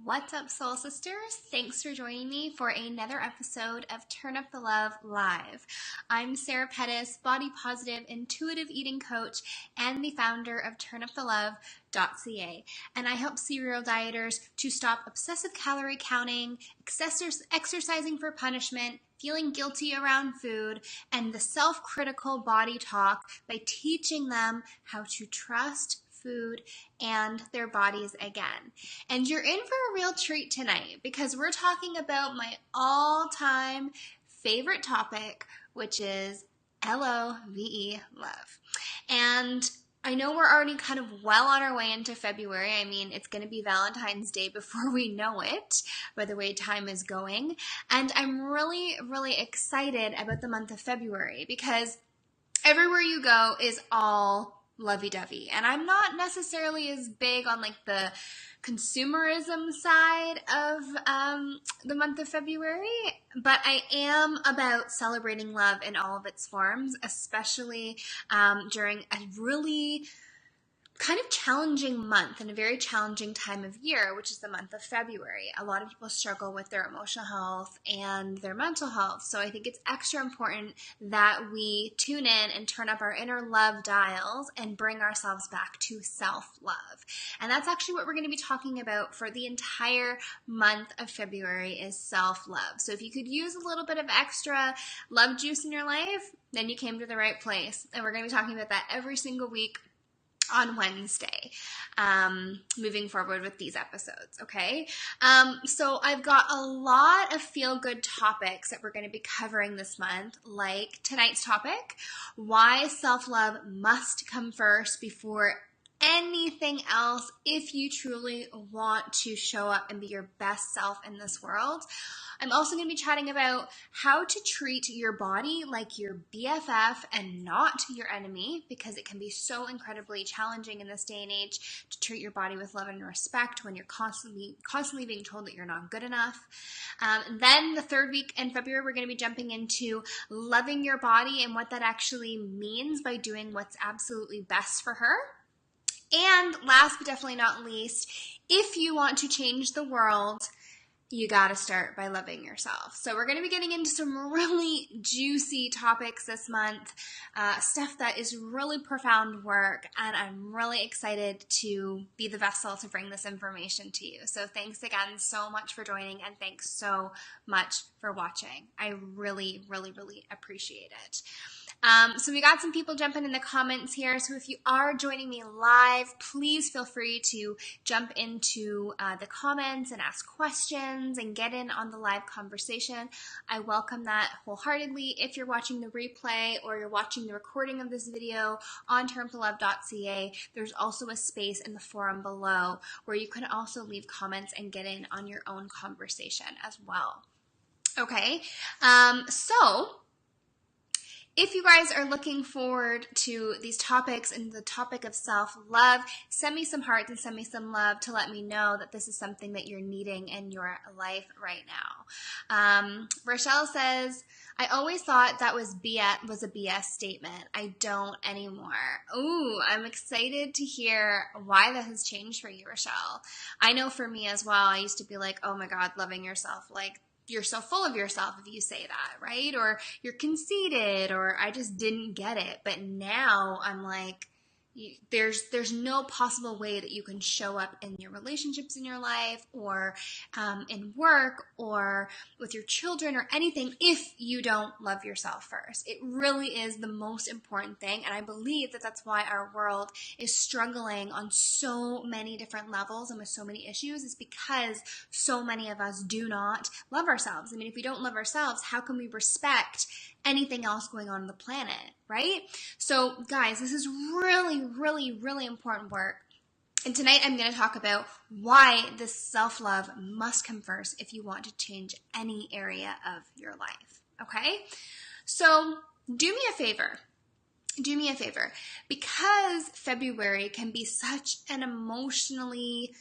What's up, soul sisters? Thanks for joining me for another episode of Turn Up the Love Live. I'm Sarah Pettis, body positive, intuitive eating coach, and the founder of turnupthelove.ca. And I help serial dieters to stop obsessive calorie counting, exercising for punishment, feeling guilty around food, and the self-critical body talk by teaching them how to trust food and their bodies again. And you're in for a real treat tonight because we're talking about my all-time favorite topic, which is LOVE, love. And I know we're already kind of well on our way into February. I mean, it's going to be Valentine's Day before we know it, by the way time is going. And I'm really, really excited about the month of February because everywhere you go is all lovey-dovey. And I'm not necessarily as big on like the consumerism side of the month of February, but I am about celebrating love in all of its forms, especially during a really kind of challenging month and a very challenging time of year, which is the month of February. A lot of people struggle with their emotional health and their mental health. So I think it's extra important that we tune in and turn up our inner love dials and bring ourselves back to self-love. And that's actually what we're going to be talking about for the entire month of February is self-love. So if you could use a little bit of extra love juice in your life, then you came to the right place. And we're going to be talking about that every single week on Wednesday, moving forward with these episodes, okay? So I've got a lot of feel-good topics that we're going to be covering this month, like tonight's topic, why self-love must come first before anything else if you truly want to show up and be your best self in this world. I'm also going to be chatting about how to treat your body like your BFF and not your enemy, because it can be so incredibly challenging in this day and age to treat your body with love and respect when you're constantly being told that you're not good enough. Then the third week in February, we're going to be jumping into loving your body and what that actually means by doing what's absolutely best for her. And last but definitely not least, if you want to change the world, you got to start by loving yourself. So we're going to be getting into some really juicy topics this month, stuff that is really profound work, and I'm really excited to be the vessel to bring this information to you. So thanks again so much for joining, and thanks so much for watching. I really, really, really appreciate it. So we got some people jumping in the comments here. So if you are joining me live, please feel free to jump into the comments and ask questions and get in on the live conversation. I welcome that wholeheartedly. If you're watching the replay or you're watching the recording of this video on turnupthelove.ca, there's also a space in the forum below where you can also leave comments and get in on your own conversation as well. Okay, so if you guys are looking forward to these topics and the topic of self-love, send me some hearts and send me some love to let me know that this is something that you're needing in your life right now. Rochelle says, I always thought that was a BS statement. I don't anymore. Ooh, I'm excited to hear why that has changed for you, Rochelle. I know for me as well, I used to be like, oh my God, loving yourself, like, you're so full of yourself if you say that, right? Or you're conceited, or I just didn't get it. But now I'm like, there's no possible way that you can show up in your relationships in your life or in work or with your children or anything if you don't love yourself first. It really is the most important thing, and I believe that that's why our world is struggling on so many different levels and with so many issues, is because so many of us do not love ourselves. I mean, if we don't love ourselves, how can we respect anything else going on the planet, right? So guys, this is really, really, really important work. And tonight I'm going to talk about why this self-love must come first if you want to change any area of your life, okay? So do me a favor. Do me a favor. Because February can be such an emotionally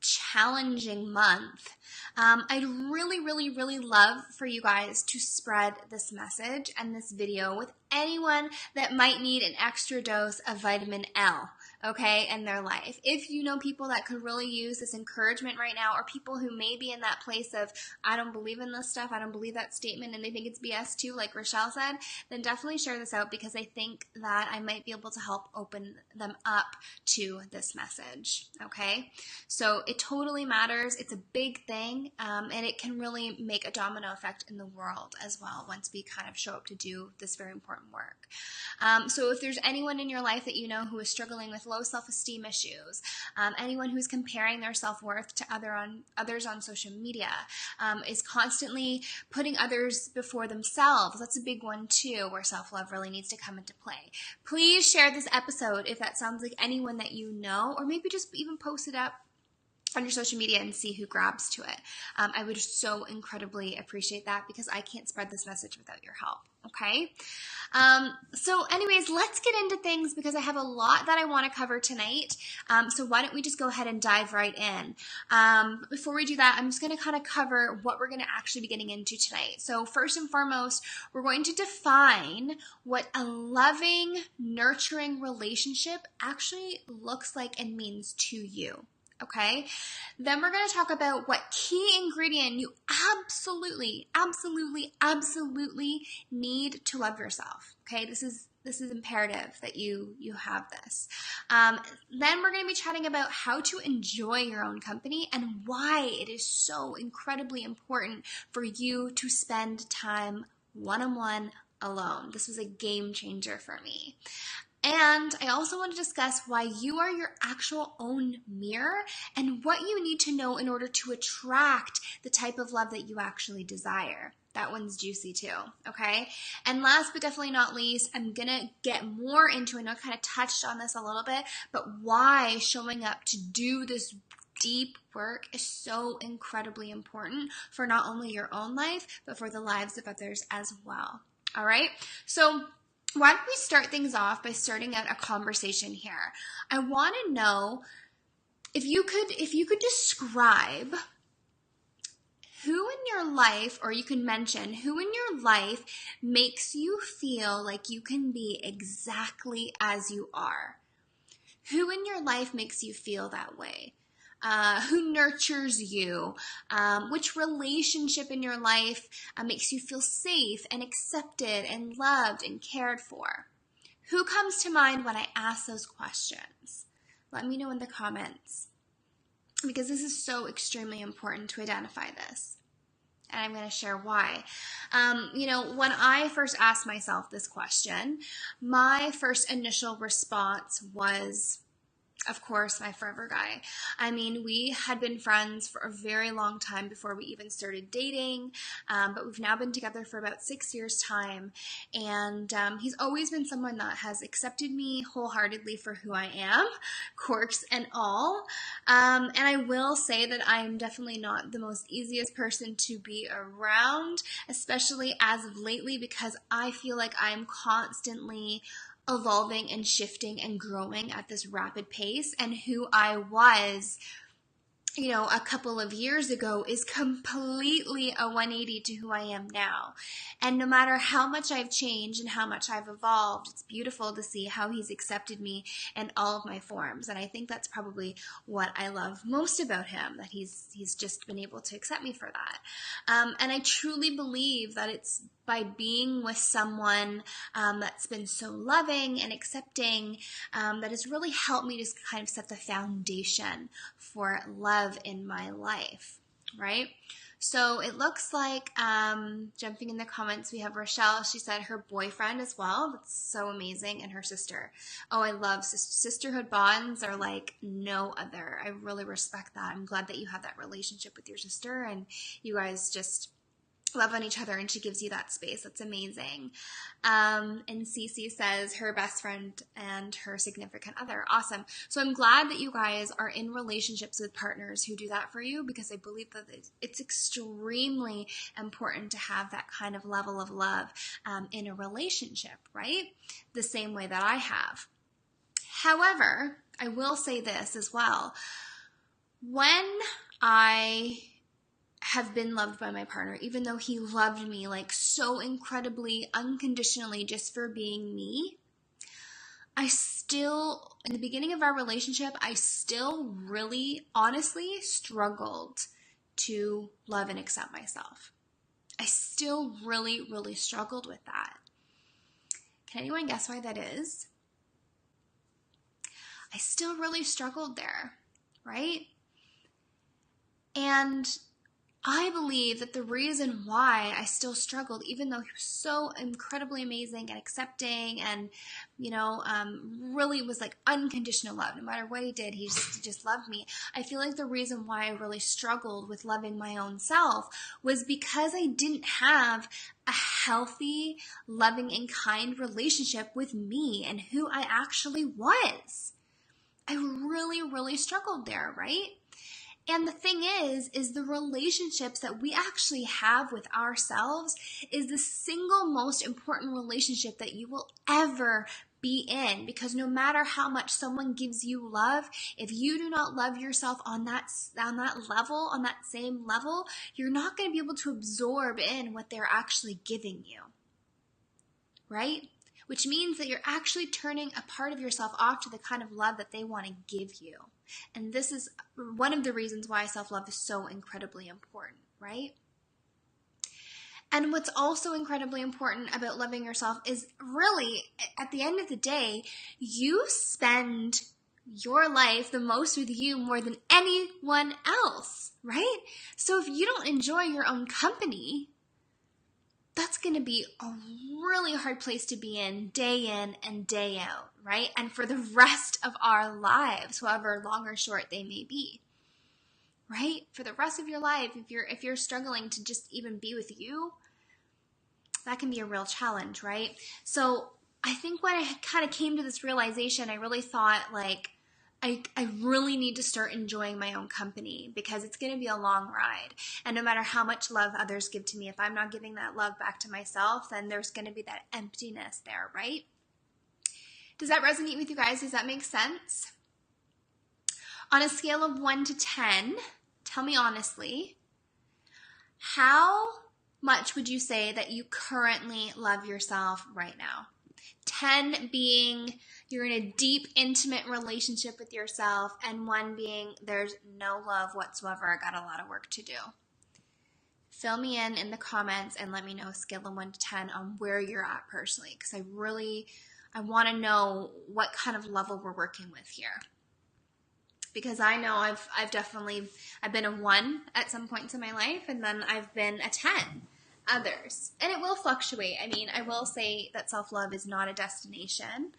challenging month, I'd really, really, really love for you guys to spread this message and this video with anyone that might need an extra dose of vitamin L, okay, in their life. If you know people that could really use this encouragement right now, or people who may be in that place of, I don't believe in this stuff, I don't believe that statement, and they think it's BS too, like Rochelle said, then definitely share this out, because I think that I might be able to help open them up to this message, okay? So it totally matters. It's a big thing, and it can really make a domino effect in the world as well once we kind of show up to do this very important work. So if there's anyone in your life that you know who is struggling with low self-esteem issues, anyone who's comparing their self-worth to others on social media, is constantly putting others before themselves, that's a big one too, where self-love really needs to come into play. Please share this episode if that sounds like anyone that you know, or maybe just even post it up on your social media and see who grabs to it. I would so incredibly appreciate that, because I can't spread this message without your help, okay? So anyways, let's get into things, because I have a lot that I want to cover tonight. So why don't we just go ahead and dive right in. Before we do that, I'm just going to kind of cover what we're going to actually be getting into tonight. So first and foremost, we're going to define what a loving, nurturing relationship actually looks like and means to you. Okay, then we're going to talk about what key ingredient you absolutely need to love yourself. Okay, this is imperative that you have this. Then we're going to be chatting about how to enjoy your own company and why it is so incredibly important for you to spend time one-on-one alone. This was a game changer for me. And I also want to discuss why you are your actual own mirror and what you need to know in order to attract the type of love that you actually desire. That one's juicy too, okay? And last but definitely not least, I'm going to get more into, I know I kind of touched on this a little bit, but why showing up to do this deep work is so incredibly important for not only your own life, but for the lives of others as well. All right? So why don't we start things off by starting out a conversation here? I want to know if you could describe who in your life, or you can mention who in your life makes you feel like you can be exactly as you are. Who in your life makes you feel that way? Who nurtures you? Which relationship in your life makes you feel safe and accepted and loved and cared for? Who comes to mind when I ask those questions? Let me know in the comments, because this is so extremely important to identify this. And I'm going to share why. When I first asked myself this question, my first initial response was, of course, my forever guy. I mean, we had been friends for a very long time before we even started dating, but we've now been together for about 6 years' time, and he's always been someone that has accepted me wholeheartedly for who I am, quirks and all, and I will say that I'm definitely not the most easiest person to be around, especially as of lately, because I feel like I'm constantly evolving and shifting and growing at this rapid pace, and who I was, a couple of years ago is completely a 180 to who I am now. And no matter how much I've changed and how much I've evolved, it's beautiful to see how he's accepted me in all of my forms. And I think that's probably what I love most about him, that he's just been able to accept me for that. And I truly believe that it's by being with someone that's been so loving and accepting that has really helped me to kind of set the foundation for love in my life, right? So it looks like, jumping in the comments, we have Rochelle. She said her boyfriend as well. That's so amazing. And her sister. Oh, I love sisterhood bonds are like no other. I really respect that. I'm glad that you have that relationship with your sister and you guys just love on each other, and she gives you that space. That's amazing. And Cece says her best friend and her significant other. Awesome. So I'm glad that you guys are in relationships with partners who do that for you, because I believe that it's extremely important to have that kind of level of love in a relationship, right? The same way that I have. However, I will say this as well. When I have been loved by my partner, even though he loved me like so incredibly unconditionally just for being me, in the beginning of our relationship, I still really, honestly struggled to love and accept myself. I still really, really struggled with that. Can anyone guess why that is? I still really struggled there, right? And I believe that the reason why I still struggled, even though he was so incredibly amazing and accepting and, really was like unconditional love. No matter what he did, he just loved me. I feel like the reason why I really struggled with loving my own self was because I didn't have a healthy, loving, and kind relationship with me and who I actually was. I really, really struggled there, right? And the thing is the relationships that we actually have with ourselves is the single most important relationship that you will ever be in, because no matter how much someone gives you love, if you do not love yourself on that level, on that same level, you're not going to be able to absorb in what they're actually giving you, right? Which means that you're actually turning a part of yourself off to the kind of love that they want to give you. And this is one of the reasons why self-love is so incredibly important, right? And what's also incredibly important about loving yourself is really, at the end of the day, you spend your life the most with you more than anyone else, right? So if you don't enjoy your own company, that's going to be a really hard place to be in and day out, right? And for the rest of our lives, however long or short they may be, right? For the rest of your life, if you're struggling to just even be with you, that can be a real challenge, right? So I think when I kind of came to this realization, I really thought like, I really need to start enjoying my own company, because it's going to be a long ride. And no matter how much love others give to me, if I'm not giving that love back to myself, then there's going to be that emptiness there, right? Does that resonate with you guys? Does that make sense? On a scale of 1 to 10, tell me honestly, how much would you say that you currently love yourself right now? 10 being you're in a deep, intimate relationship with yourself, and 1 being there's no love whatsoever. I got a lot of work to do. Fill me in the comments and let me know a scale of 1 to 10 on where you're at personally, because I want to know what kind of level we're working with here. Because I know I've been a 1 at some points in my life, and then I've been a 10 others. And it will fluctuate. I mean, I will say that self-love is not a destination.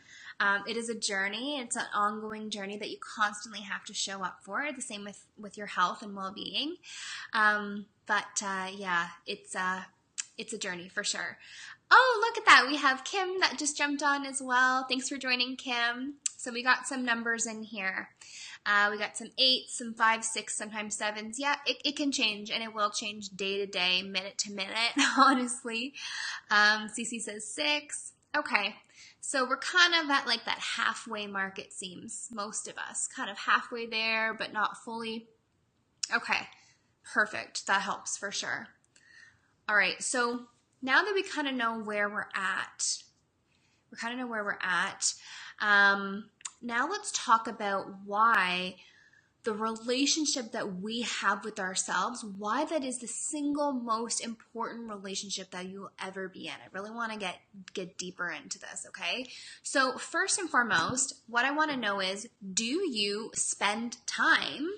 It is a journey. It's an ongoing journey that you constantly have to show up for. The same with your health and well-being. Yeah, it's a journey for sure. Oh, look at that. We have Kim that just jumped on as well. Thanks for joining, Kim. So we got some numbers in here. We got some 8s, some 5s, 6, sometimes 7s. Yeah, it can change, and it will change day to day, minute to minute, honestly. Cece says 6. Okay, so we're kind of at like that halfway mark, it seems, most of us. Kind of halfway there, but not fully. Okay, perfect. That helps for sure. All right, so now that we kind of know where we're at, now let's talk about why the relationship that we have with ourselves, why that is the single most important relationship that you'll ever be in. I really want to get deeper into this, okay? So first and foremost, what I want to know is, do you spend time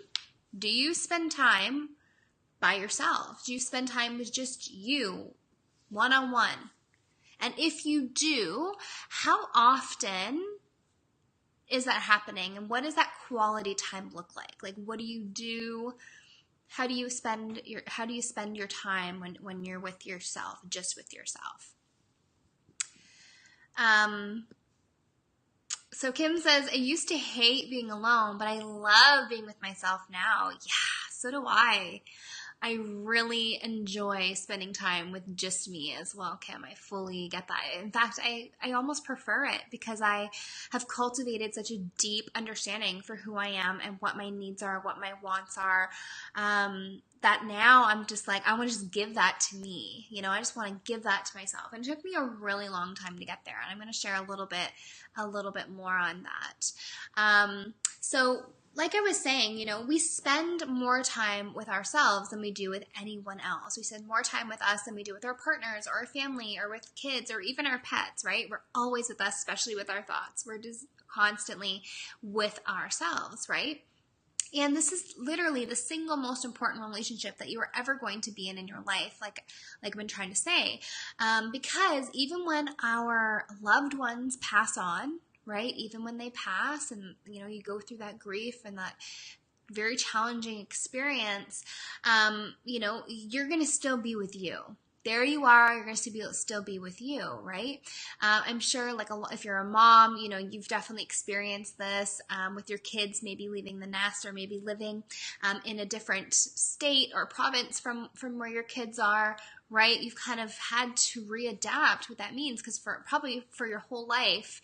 by yourself? Do you spend time with just you, one-on-one? And if you do, how often is that happening, and what does that quality time look like? Like, what do you do? How do you spend your time when you're with yourself, just with yourself? So Kim says, I used to hate being alone, but I love being with myself now. Yeah, so do I. I really enjoy spending time with just me as well, Kim. I fully get that. In fact, I almost prefer it because I have cultivated such a deep understanding for who I am and what my needs are, what my wants are, that now I'm just like, I want to just give that to me. You know, I just want to give that to myself. And it took me a really long time to get there. And I'm going to share a little bit more on that. So like I was saying, you know, we spend more time with ourselves than we do with anyone else. We spend more time with us than we do with our partners or our family or with kids or even our pets, right? We're always with us, especially with our thoughts. We're just constantly with ourselves, right? And this is literally the single most important relationship that you are ever going to be in your life, like I've been trying to say. Because even when our loved ones pass on, right? Even when they pass and, you know, you go through that grief and that very challenging experience, you know, you're going to still be with you. There you are, you're going to still be with you, right? I'm sure like if you're a mom, you know, you've definitely experienced this with your kids maybe leaving the nest or maybe living in a different state or province from where your kids are, right? You've kind of had to readapt what that means because probably for your whole life,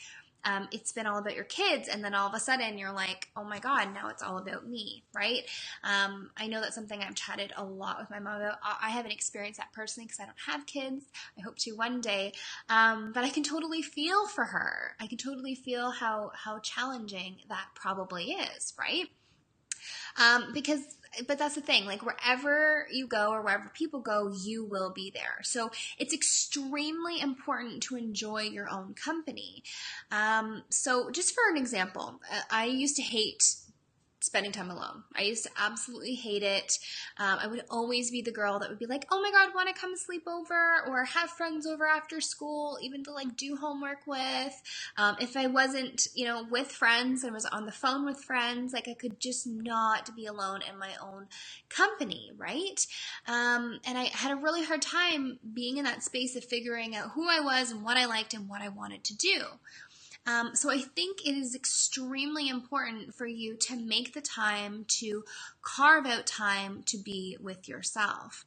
it's been all about your kids, and then all of a sudden you're like, oh my God, now it's all about me, right? I know that's something I've chatted a lot with my mom about. I haven't experienced that personally because I don't have kids. I hope to one day, but I can totally feel for her. I can totally feel how challenging that probably is, right? But that's the thing, like wherever you go or wherever people go, you will be there. So it's extremely important to enjoy your own company. So just for an example, I used to hate spending time alone. I used to absolutely hate it. I would always be the girl that would be like, oh my God, want to come sleep over or have friends over after school, even to like do homework with. If I wasn't, you know, with friends and was on the phone with friends, like I could just not be alone in my own company, right? And I had a really hard time being in that space of figuring out who I was and what I liked and what I wanted to do. So I think it is extremely important for you to make the time to carve out time to be with yourself.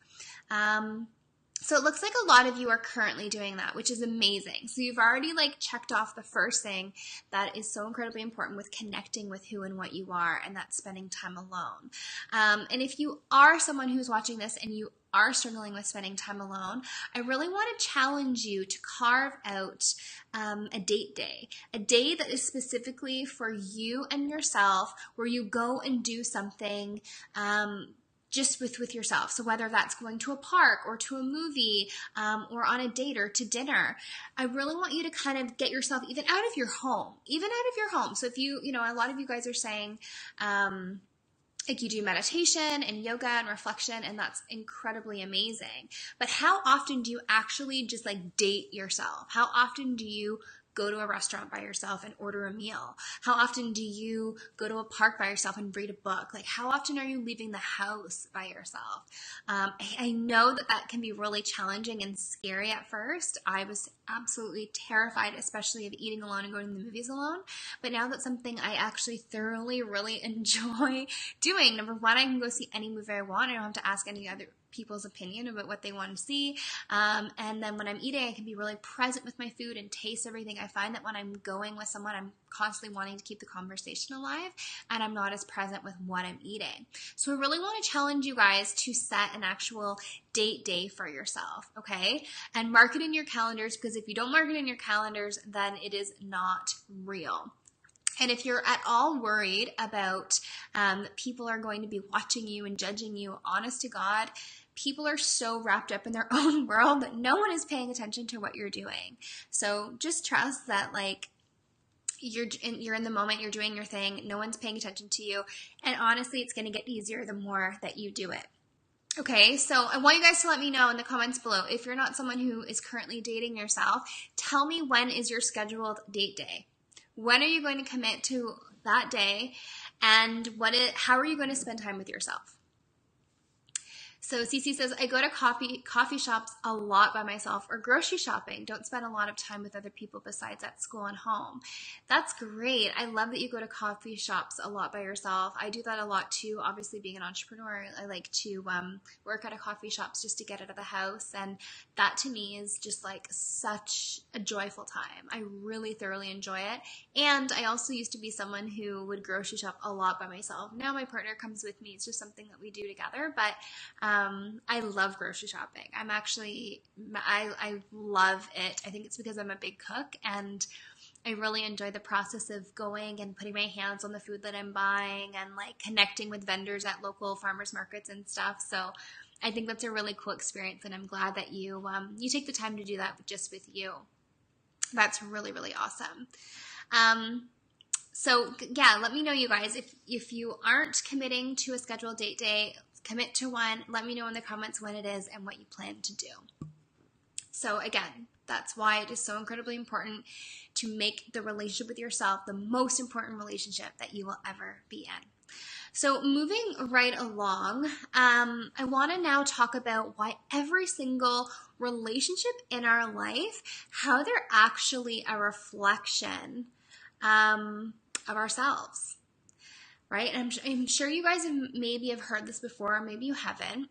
So it looks like a lot of you are currently doing that, which is amazing. So you've already like checked off the first thing that is so incredibly important with connecting with who and what you are, and that's spending time alone. And if you are someone who's watching this and you are struggling with spending time alone, I really want to challenge you to carve out a date day, a day that is specifically for you and yourself, where you go and do something just with yourself. So whether that's going to a park or to a movie or on a date or to dinner, I really want you to kind of get yourself even out of your home, So if you know, a lot of you guys are saying, like you do meditation and yoga and reflection, and that's incredibly amazing. But how often do you actually just like date yourself? How often do you go to a restaurant by yourself and order a meal? How often do you go to a park by yourself and read a book? Like how often are you leaving the house by yourself? I know that can be really challenging and scary at first. I was absolutely terrified, especially of eating alone and going to the movies alone. But now that's something I actually thoroughly really enjoy doing. Number one, I can go see any movie I want. I don't have to ask any other people's opinion about what they want to see. And then when I'm eating, I can be really present with my food and taste everything. I find that when I'm going with someone, I'm constantly wanting to keep the conversation alive, and I'm not as present with what I'm eating. So I really want to challenge you guys to set an actual date day for yourself, okay? And mark it in your calendars, because if you don't mark it in your calendars, then it is not real. And if you're at all worried about that people are going to be watching you and judging you, honest to God, people are so wrapped up in their own world that no one is paying attention to what you're doing. So just trust that, like, you're in the moment, you're doing your thing, no one's paying attention to you, and honestly, it's going to get easier the more that you do it. Okay, so I want you guys to let me know in the comments below, if you're not someone who is currently dating yourself, tell me when is your scheduled date day. When are you going to commit to that day, and how are you going to spend time with yourself? So Cece says, I go to coffee shops a lot by myself or grocery shopping. Don't spend a lot of time with other people besides at school and home. That's great. I love that you go to coffee shops a lot by yourself. I do that a lot too. Obviously, being an entrepreneur, I like to work at a coffee shops just to get out of the house. And that to me is just like such a joyful time. I really thoroughly enjoy it. And I also used to be someone who would grocery shop a lot by myself. Now my partner comes with me. It's just something that we do together. But I love grocery shopping. I love it. I think it's because I'm a big cook and I really enjoy the process of going and putting my hands on the food that I'm buying and like connecting with vendors at local farmers markets and stuff. So I think that's a really cool experience, and I'm glad that you take the time to do that just with you. That's really, really awesome. So yeah, let me know, you guys, if you aren't committing to a scheduled date day, commit to one. Let me know in the comments when it is and what you plan to do. So again, that's why it is so incredibly important to make the relationship with yourself the most important relationship that you will ever be in. So moving right along, I want to now talk about why every single relationship in our life, how they're actually a reflection of ourselves. Right? And I'm sure you guys maybe have heard this before, or maybe you haven't.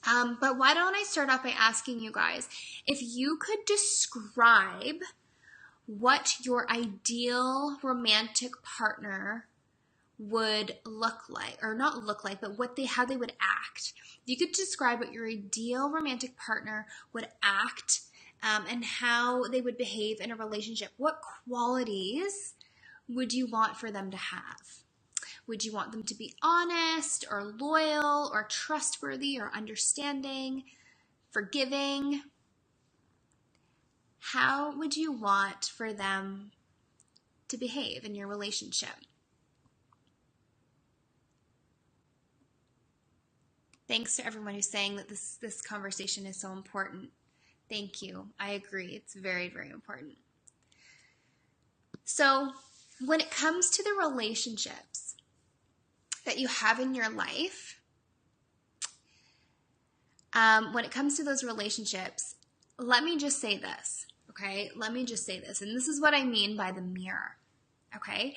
But why don't I start off by asking you guys, if you could describe what your ideal romantic partner would look like, or not look like, but how they would act. If you could describe what your ideal romantic partner would act, and how they would behave in a relationship, what qualities would you want for them to have? Would you want them to be honest or loyal or trustworthy or understanding, forgiving? How would you want for them to behave in your relationship? Thanks to everyone who's saying that this conversation is so important. Thank you. I agree. It's very, very important. So when it comes to the relationships that you have in your life, when it comes to those relationships, let me just say this, okay? Let me just say this, and this is what I mean by the mirror, okay?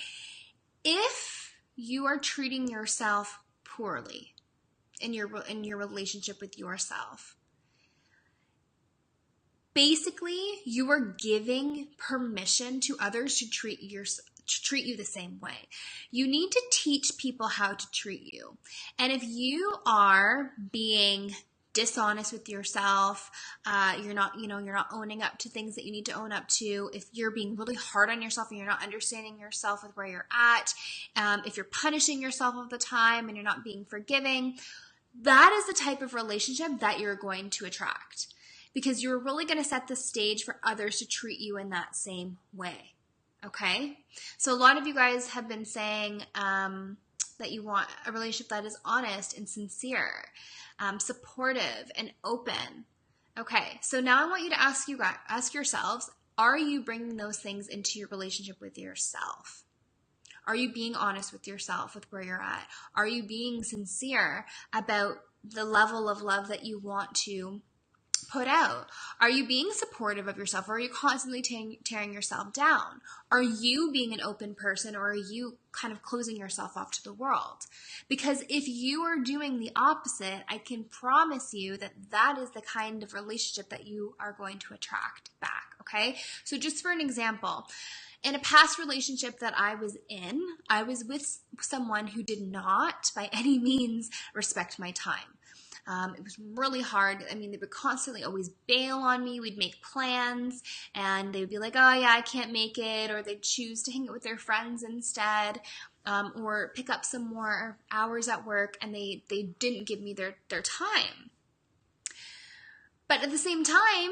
If you are treating yourself poorly in your relationship with yourself, basically you are giving permission to others to treat you the same way. You need to teach people how to treat you. And if you are being dishonest with yourself, you're not owning up to things that you need to own up to, if you're being really hard on yourself and you're not understanding yourself with where you're at, if you're punishing yourself all the time and you're not being forgiving, that is the type of relationship that you're going to attract, because you're really going to set the stage for others to treat you in that same way. Okay? So a lot of you guys have been saying that you want a relationship that is honest and sincere, supportive and open. Okay, so now I want you to ask yourselves, are you bringing those things into your relationship with yourself? Are you being honest with yourself with where you're at? Are you being sincere about the level of love that you want to put out? Are you being supportive of yourself, or are you constantly tearing yourself down? Are you being an open person, or are you kind of closing yourself off to the world? Because if you are doing the opposite, I can promise you that that is the kind of relationship that you are going to attract back, okay? So just for an example, in a past relationship that I was in, I was with someone who did not by any means respect my time. It was really hard. I mean, they would constantly always bail on me. We'd make plans and they would be like, oh yeah, I can't make it. Or they'd choose to hang out with their friends instead, or pick up some more hours at work, and they didn't give me their time. But at the same time,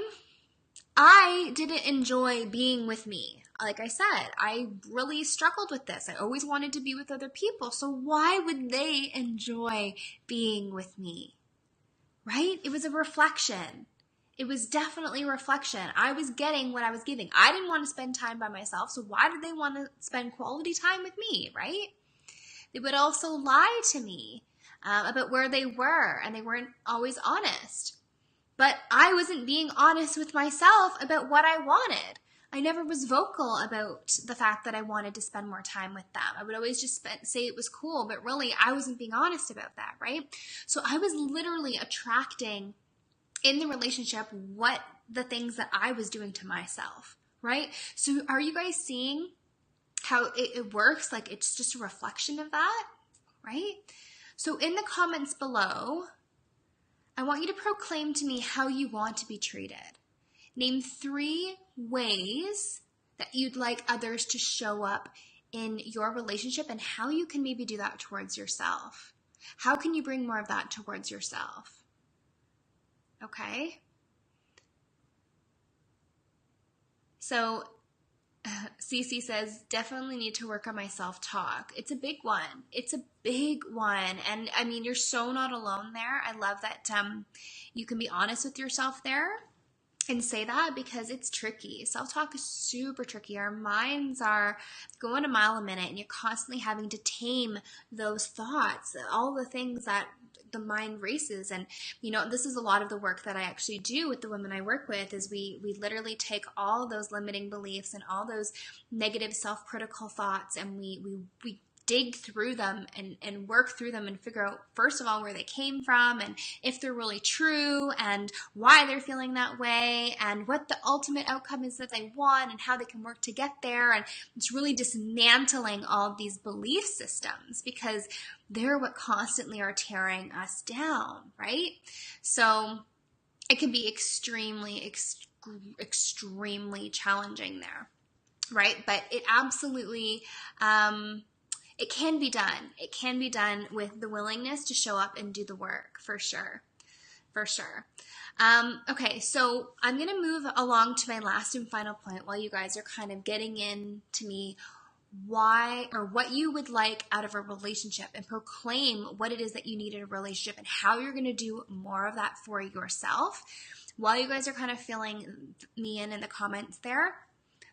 I didn't enjoy being with me. Like I said, I really struggled with this. I always wanted to be with other people. So why would they enjoy being with me? Right? It was a reflection. It was definitely a reflection. I was getting what I was giving. I didn't want to spend time by myself, so why did they want to spend quality time with me, right? They would also lie to me about where they were, and they weren't always honest. But I wasn't being honest with myself about what I wanted. I never was vocal about the fact that I wanted to spend more time with them. I would always just say it was cool, but really I wasn't being honest about that, right? So I was literally attracting in the relationship what the things that I was doing to myself, right? So are you guys seeing how it works? Like, it's just a reflection of that, right? So in the comments below, I want you to proclaim to me how you want to be treated. Name 3 ways that you'd like others to show up in your relationship, and how you can maybe do that towards yourself. How can you bring more of that towards yourself? Okay? So Cece says, definitely need to work on my self-talk. It's a big one. It's a big one. And I mean, you're so not alone there. I love that you can be honest with yourself there and say that, because it's tricky. Self-talk is super tricky. Our minds are going a mile a minute, and you're constantly having to tame those thoughts, all the things that the mind races. And this is a lot of the work that I actually do with the women I work with, is we literally take all those limiting beliefs and all those negative self-critical thoughts, and we dig through them and work through them and figure out, first of all, where they came from, and if they're really true, and why they're feeling that way, and what the ultimate outcome is that they want, and how they can work to get there. And it's really dismantling all of these belief systems, because they're what constantly are tearing us down, right? So it can be extremely challenging there, right? But it absolutely it can be done. It can be done with the willingness to show up and do the work, for sure. For sure. Okay, so I'm going to move along to my last and final point while you guys are kind of getting in to me why, or what you would like out of a relationship, and proclaim what it is that you need in a relationship and how you're going to do more of that for yourself. While you guys are kind of filling me in the comments there,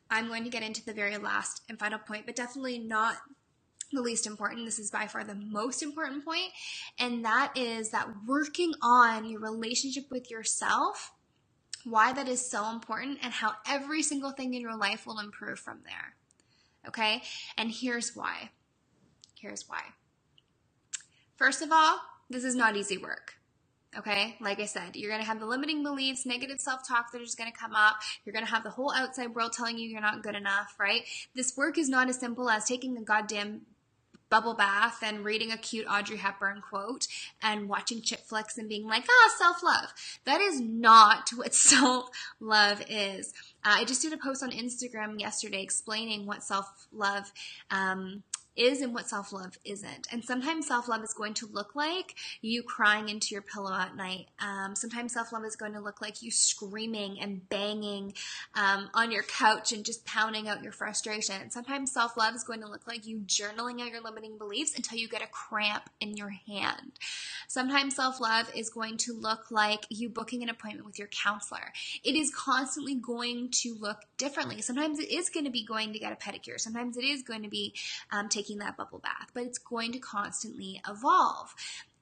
I'm going to get into the very last and final point, but definitely not the least important. This is by far the most important point, and that is that working on your relationship with yourself, why that is so important, and how every single thing in your life will improve from there. Okay? And here's why. Here's why. First of all, this is not easy work. Okay? Like I said, you're going to have the limiting beliefs, negative self-talk that are just going to come up. You're going to have the whole outside world telling you you're not good enough, right? This work is not as simple as taking a goddamn bubble bath and reading a cute Audrey Hepburn quote and watching chick flicks and being like, self-love. That is not what self-love is. I just did a post on Instagram yesterday explaining what self-love is and what self-love isn't. And sometimes self-love is going to look like you crying into your pillow at night. Sometimes self-love is going to look like you screaming and banging on your couch and just pounding out your frustration. Sometimes self-love is going to look like you journaling out your limiting beliefs until you get a cramp in your hand. Sometimes self-love is going to look like you booking an appointment with your counselor. It is constantly going to look differently. Sometimes it is going to be going to get a pedicure. Sometimes it is going to be taking that bubble bath, but it's going to constantly evolve.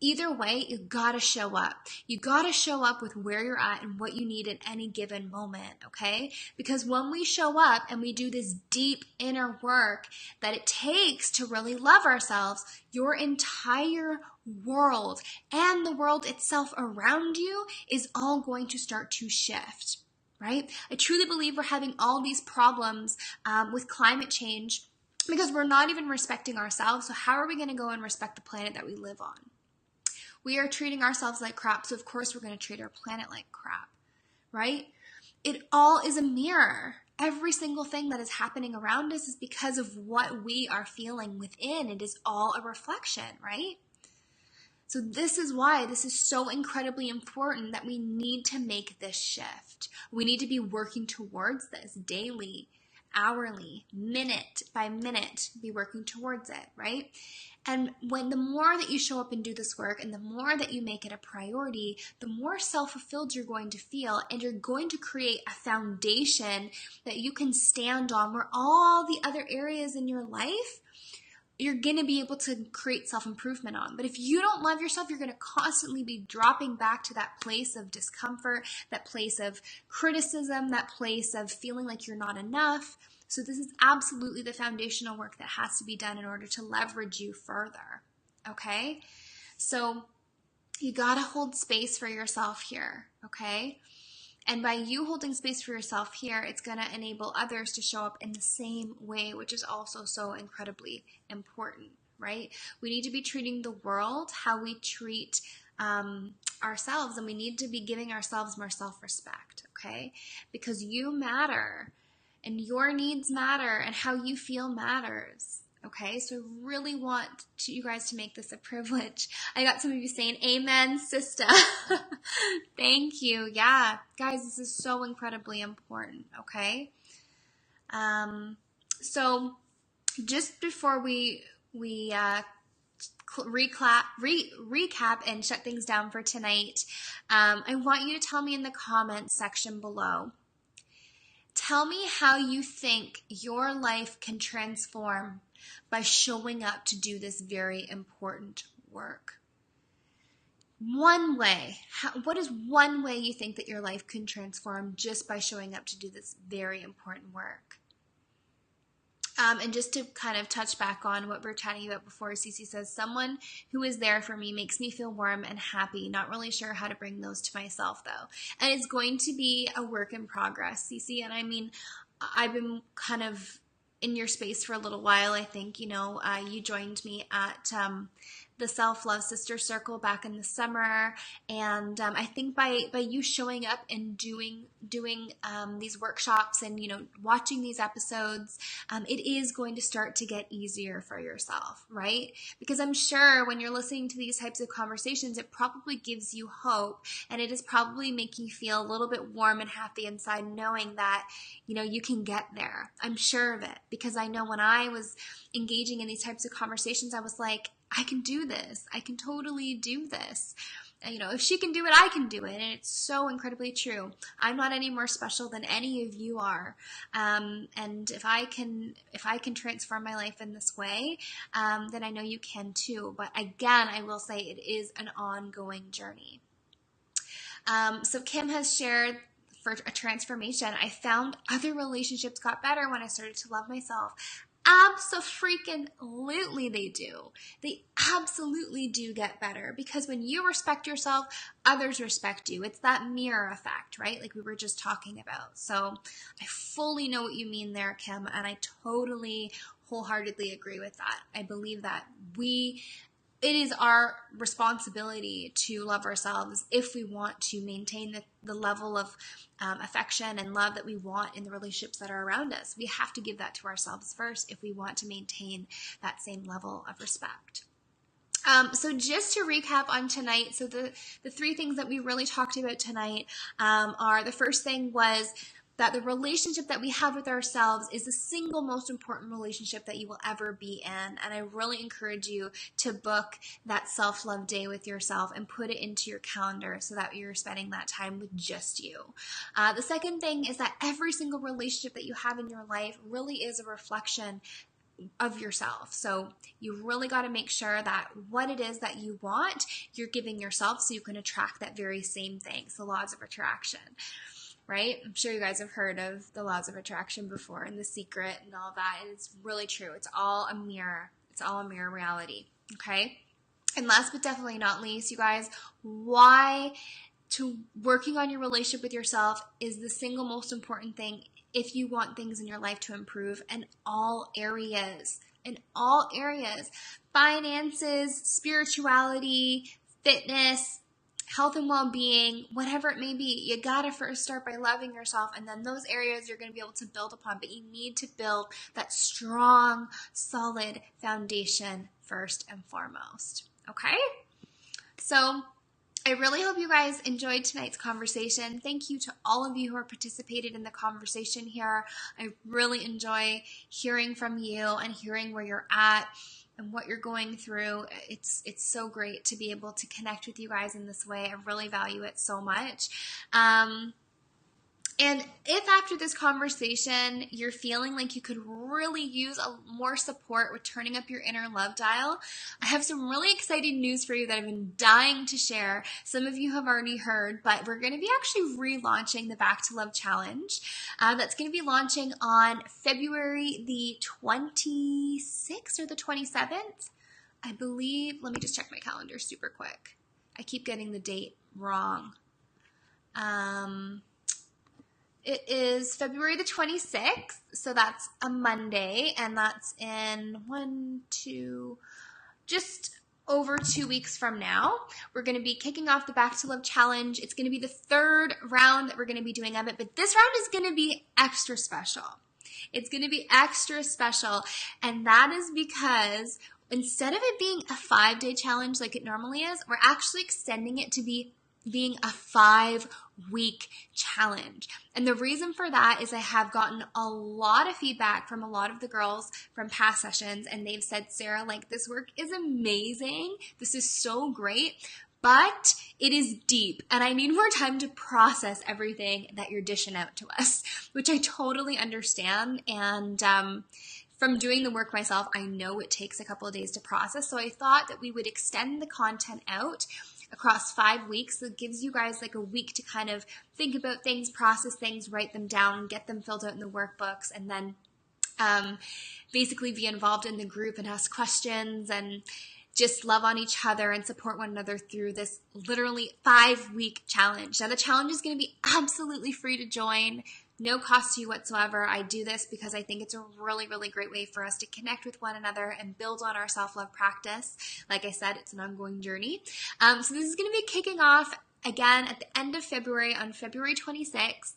Either way, you gotta show up. You gotta show up with where you're at and what you need at any given moment, okay? Because when we show up and we do this deep inner work that it takes to really love ourselves, your entire world and the world itself around you is all going to start to shift, right? I truly believe we're having all these problems with climate change because we're not even respecting ourselves. So how are we going to go and respect the planet that we live on? We are treating ourselves like crap, so of course we're going to treat our planet like crap, right? It all is a mirror. Every single thing that is happening around us is because of what we are feeling within. It is all a reflection, right? So this is why this is so incredibly important that we need to make this shift. We need to be working towards this daily, hourly, minute by minute, be working towards it, right? And when the more that you show up and do this work and the more that you make it a priority, the more self-fulfilled you're going to feel, and you're going to create a foundation that you can stand on where all the other areas in your life you're going to be able to create self-improvement on. But if you don't love yourself, you're going to constantly be dropping back to that place of discomfort, that place of criticism, that place of feeling like you're not enough. So this is absolutely the foundational work that has to be done in order to leverage you further. Okay? So you got to hold space for yourself here. Okay? And by you holding space for yourself here, it's going to enable others to show up in the same way, which is also so incredibly important, right? We need to be treating the world how we treat ourselves, and we need to be giving ourselves more self-respect, okay? Because you matter, and your needs matter, and how you feel matters. Okay, so I really want you guys to make this a privilege. I got some of you saying, amen, sister. Thank you. Yeah, guys, this is so incredibly important, okay? So just before we recap and shut things down for tonight, I want you to tell me in the comments section below. Tell me how you think your life can transform by showing up to do this very important work. One way. What is one way you think that your life can transform just by showing up to do this very important work? And just to kind of touch back on what we were chatting about before, Cece says, someone who is there for me makes me feel warm and happy. Not really sure how to bring those to myself, though. And it's going to be a work in progress, Cece. And I mean, I've been kind of in your space for a little while. I think, you joined me at the Self-Love Sister Circle back in the summer, and I think by you showing up and doing these workshops and watching these episodes, it is going to start to get easier for yourself, right? Because I'm sure when you're listening to these types of conversations, it probably gives you hope, and it is probably making you feel a little bit warm and happy inside, knowing that you can get there. I'm sure of it, because I know when I was engaging in these types of conversations, I was like, I can do this. I can totally do this. If she can do it, I can do it. And it's so incredibly true. I'm not any more special than any of you are. And if I can transform my life in this way, then I know you can too. But again, I will say it is an ongoing journey. So Kim has shared, for a transformation, I found other relationships got better when I started to love myself. Abso-freaking-lutely they do. They absolutely do get better, because when you respect yourself, others respect you. It's that mirror effect, right? Like we were just talking about. So I fully know what you mean there, Kim, and I totally wholeheartedly agree with that. I believe that it is our responsibility to love ourselves if we want to maintain the level of affection and love that we want in the relationships that are around us. We have to give that to ourselves first if we want to maintain that same level of respect. So just to recap on tonight, so the three things that we really talked about tonight are, the first thing was that the relationship that we have with ourselves is the single most important relationship that you will ever be in. And I really encourage you to book that self-love day with yourself and put it into your calendar so that you're spending that time with just you. The second thing is that every single relationship that you have in your life really is a reflection of yourself. So you really got to make sure that what it is that you want, you're giving yourself, so you can attract that very same thing. So laws of attraction. Right? I'm sure you guys have heard of the laws of attraction before, and The Secret and all that. And it's really true. It's all a mirror. It's all a mirror reality. Okay? And last but definitely not least, you guys, why to working on your relationship with yourself is the single most important thing if you want things in your life to improve in all areas. In all areas. Finances, spirituality, fitness, health and well-being, whatever it may be. You gotta first start by loving yourself, and then those areas you're gonna be able to build upon, but you need to build that strong, solid foundation first and foremost. Okay? So I really hope you guys enjoyed tonight's conversation. Thank you to all of you who are participated in the conversation here. I really enjoy hearing from you and hearing where you're at and what you're going through. It's so great to be able to connect with you guys in this way. I really value it so much. And if after this conversation you're feeling like you could really use more support with turning up your inner love dial, I have some really exciting news for you that I've been dying to share. Some of you have already heard, but we're going to be actually relaunching the Back to Love Challenge. That's going to be launching on February the 26th or the 27th. I believe, let me just check my calendar super quick. I keep getting the date wrong. It is February the 26th, so that's a Monday, and that's in just over 2 weeks from now. We're going to be kicking off the Back to Love Challenge. It's going to be the third round that we're going to be doing of it, but this round is going to be extra special. It's going to be extra special, and that is because instead of it being a 5-day challenge like it normally is, we're actually extending it to being a 5-week challenge. And the reason for that is I have gotten a lot of feedback from a lot of the girls from past sessions, and they've said, Sarah, like, this work is amazing. This is so great, but it is deep, and I need more time to process everything that you're dishing out to us, which I totally understand. And from doing the work myself, I know it takes a couple of days to process. So I thought that we would extend the content out across 5 weeks. So it gives you guys like a week to kind of think about things, process things, write them down, get them filled out in the workbooks, and then basically be involved in the group and ask questions and just love on each other and support one another through this literally 5-week challenge. Now the challenge is going to be absolutely free to join. No cost to you whatsoever. I do this because I think it's a really, really great way for us to connect with one another and build on our self-love practice. Like I said, it's an ongoing journey. So this is going to be kicking off again at the end of February, on February 26th.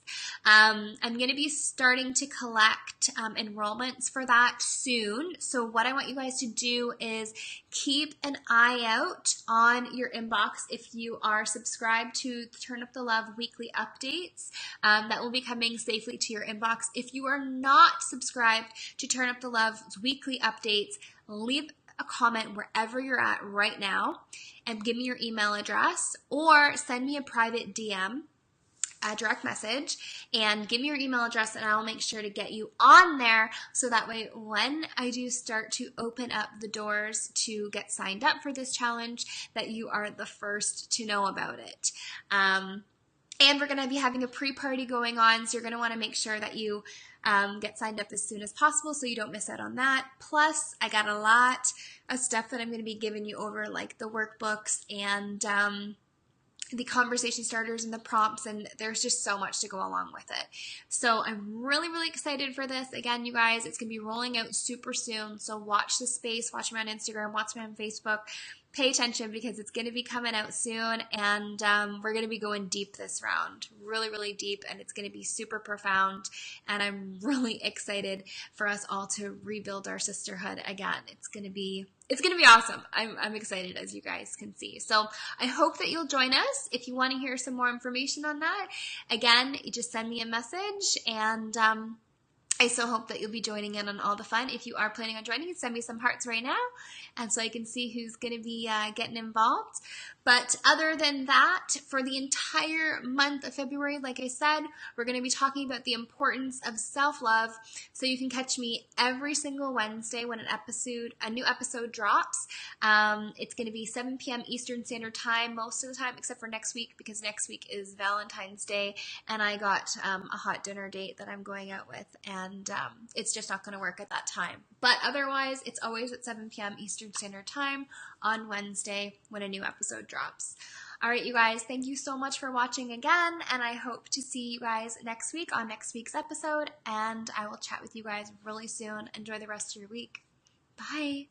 I'm going to be starting to collect enrollments for that soon. So what I want you guys to do is keep an eye out on your inbox if you are subscribed to Turn Up the Love weekly updates. That will be coming safely to your inbox. If you are not subscribed to Turn Up the Love's weekly updates, leave a comment wherever you're at right now and give me your email address, or send me a private DM, a direct message, and give me your email address, and I'll make sure to get you on there so that way when I do start to open up the doors to get signed up for this challenge, that you are the first to know about it. And we're going to be having a pre-party going on, so you're going to want to make sure that you get signed up as soon as possible so you don't miss out on that. Plus, I got a lot of stuff that I'm going to be giving you over, like the workbooks and the conversation starters and the prompts, and there's just so much to go along with it. So I'm really, really excited for this. Again, you guys, it's going to be rolling out super soon, so watch the space, watch me on Instagram, watch me on Facebook. Pay attention because it's going to be coming out soon, and we're going to be going deep this round. Really, really deep, and it's going to be super profound, and I'm really excited for us all to rebuild our sisterhood again. It's going to be awesome. I'm excited, as you guys can see. So I hope that you'll join us. If you want to hear some more information on that, again, you just send me a message, and I so hope that you'll be joining in on all the fun. If you are planning on joining, send me some hearts right now, and so I can see who's going to be getting involved. But other than that, for the entire month of February, like I said, we're going to be talking about the importance of self-love. So you can catch me every single Wednesday when a new episode drops. It's going to be 7 p.m. Eastern Standard Time most of the time, except for next week, because next week is Valentine's Day, and I got a hot dinner date that I'm going out with, and it's just not going to work at that time. But otherwise, it's always at 7 p.m. Eastern Standard Time on Wednesday when a new episode drops. All right, you guys, thank you so much for watching again, and I hope to see you guys next week on next week's episode, and I will chat with you guys really soon. Enjoy the rest of your week. Bye.